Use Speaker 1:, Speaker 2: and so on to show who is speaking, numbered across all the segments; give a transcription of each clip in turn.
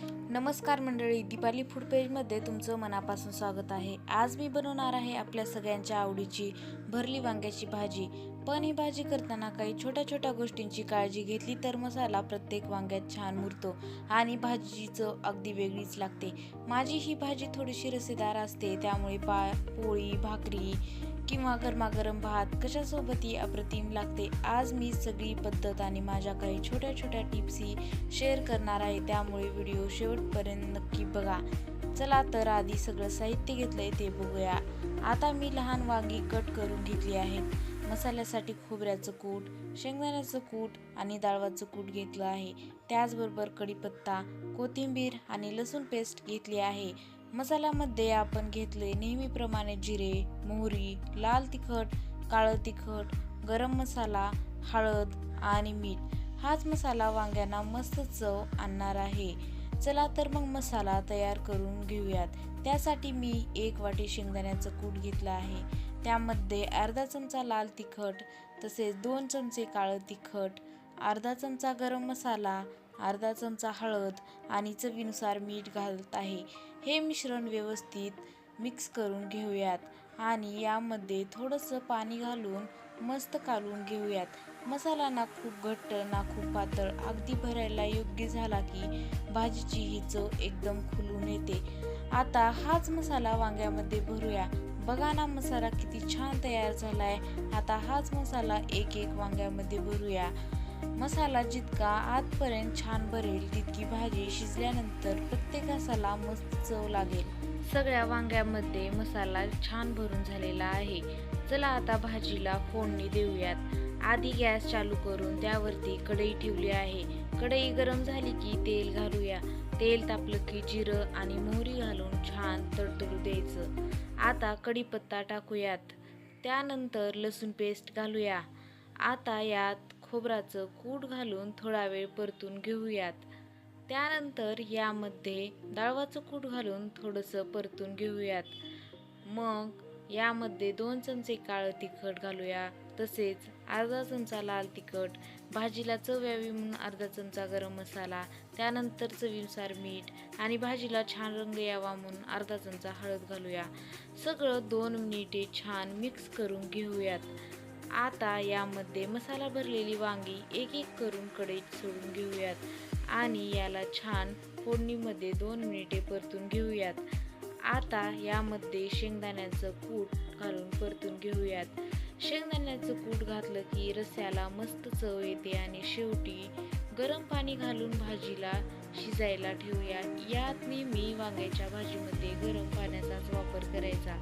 Speaker 1: नमस्कार मंडळी, दीपाली फूड पेजमध्ये तुमचं मनापासून स्वागत आहे। आज मी बनवणार आहे आपल्या सगळ्यांच्या आवडीची भरली वांग्याची भाजी। पण ही भाजी करताना काही छोट्या छोट्या गोष्टींची काळजी घेतली तर मसाला प्रत्येक वांग्यात छान मुरतो आणि भाजीची चव अगदी वेगळीच लागते। माझी ही भाजी थोडीशी रसेदार असते, त्यामुळे पोळी, भाकरी किंवा गरमागरम भात कशासोबतही अप्रतिम लागते। आज मी सगळी पद्धत आणि माझ्या काही छोट्या छोट्या टिप्सही शेअर करणार आहे, त्यामुळे व्हिडिओ शेवटपर्यंत नक्की बघा। चला तर आधी सगळं साहित्य घेतलंय ते बघूया। आता मी लहान वांगी कट करून घेतली आहेत। मसाल्यासाठी खोबऱ्याचं कूट, शेंगदाण्याचं कूट आणि डाळवाचं कूट घेतलं आहे। त्याचबरोबर कढीपत्ता, कोथिंबीर आणि लसूण पेस्ट घेतली आहे। मसाल्यामध्ये आपण घेतले नेहमीप्रमाणे जिरे, मोहरी, लाल तिखट, काळं तिखट, गरम मसाला, हळद आणि मीठ। हाच मसाला वांग्यांना मस्त चव आणणार आहे। चला तर मग मसाला तयार करून घेऊयात। त्यासाठी मी 1 वाटी शेंगदाण्याचं कूट घेतलं आहे। त्यामध्ये अर्धा चमचा लाल तिखट, तसेच 2 चमचे काळं तिखट, अर्धा चमचा गरम मसाला, अर्धा चमचा हळद आणि चवीनुसार मीठ घालत आहे। हे मिश्रण व्यवस्थित मिक्स करून घेऊयात आणि यामध्ये थोडंसं पाणी घालून मस्त कालवून घेऊयात। मसाला ना खूप घट्ट ना खूप पातळ, अगदी भरायला योग्य झाला की भाजीची ही चव एकदम खुलून येते। आता हाच मसाला वांग्यामध्ये भरूया। बघा ना, मसाला किती छान तयार झालाय। आता हाच मसाला एक एक वांग्यामध्ये भरूया। मसाला जितका आतपर्यंत छान भरेल तितकी भाजी शिजल्यानंतर प्रत्येकाला मस्त चव लागेल। सगळ्या वांग्यामध्ये मसाला छान भरून झालेला आहे। चला आता भाजीला फोडणी देऊयात। आधी गॅस चालू करून त्यावरती कढई ठेवली आहे। कढई गरम झाली की तेल घालूया। तेल तापलं की जिरं आणि मोहरी घालून छान तडतडू द्यायचं। आता कढीपत्ता टाकूयात। त्यानंतर लसूण पेस्ट घालूया। आता यात खोबऱ्याचं कूट घालून थोडा वेळ परतून घेऊयात। त्यानंतर यामध्ये डाळवाचं कूट घालून थोडंसं परतून घेऊयात। मग यामध्ये 2 चमचे काळं तिखट घालूया, तसेच अर्धा चमचा लाल तिखट, भाजीला चव यावी म्हणून अर्धा चमचा गरम मसाला, त्यानंतर चवीनुसार मीठ आणि भाजीला छान रंग यावा म्हणून अर्धा चमचा हळद घालूया। सगळं 2 मिनिटे छान मिक्स करून घेऊयात। आता यामध्ये मसाला भरलेली वांगी एक एक करून कढईत सोडून घेऊयात आणि याला छान फोडणीमध्ये 2 मिनिटे परतून घेऊयात। आता यामध्ये शेंगदाण्याचं कूट घालून परतून घेऊयात। शेंगदाण्याचं कूट घातलं की रस्स्याला मस्त चव येते आणि शेवटी गरम पाणी घालून भाजीला शिजायला ठेवूया। यात नेहमी वांग्याच्या भाजीमध्ये गरम पाण्याचाच वापर करायचा,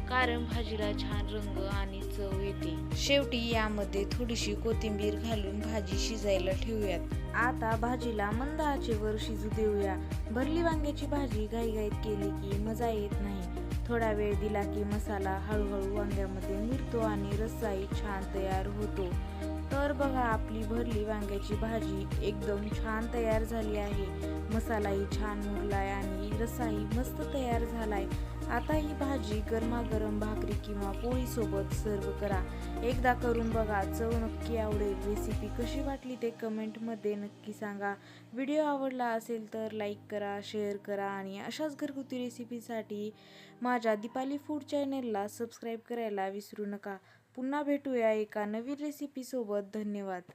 Speaker 1: कारण भाजीला छान रंग आणि चव येते। शेवटी यामध्ये थोडीशी कोथिंबीर घालून भाजी शिजायला ठेवूयात। आता भाजीला मंद आचेवर शिजू देऊया। भरली वांग्याची भाजी घाईघाईत केली की मजा येत नाही। थोडा वेळ दिला की मसाला हळूहळू वांग्यामध्ये मुरतो आणि रस्साही छान तयार होतो। तर बघा, आपली भरली वांग्याची भाजी एकदम छान तयार झाली आहे। मसालाही छान मुरलाय आणि रस्साही मस्त तयार झालाय। आता ही भाजी गरमागरम भाकरी किंवा पोळी सोबत सर्व करा। एकदा करून बघा, चव नक्की आवडेल। रेसिपी कशी वाटली ते कमेंटमध्ये नक्की सांगा। व्हिडिओ आवडला असेल तर लाईक करा, शेअर करा आणि अशाच घरगुती रेसिपीसाठी माझ्या दीपाली फूड चॅनलला सबस्क्राईब करायला विसरू नका। पुन्हा भेटूया एका नवीन रेसिपी सोबत। धन्यवाद।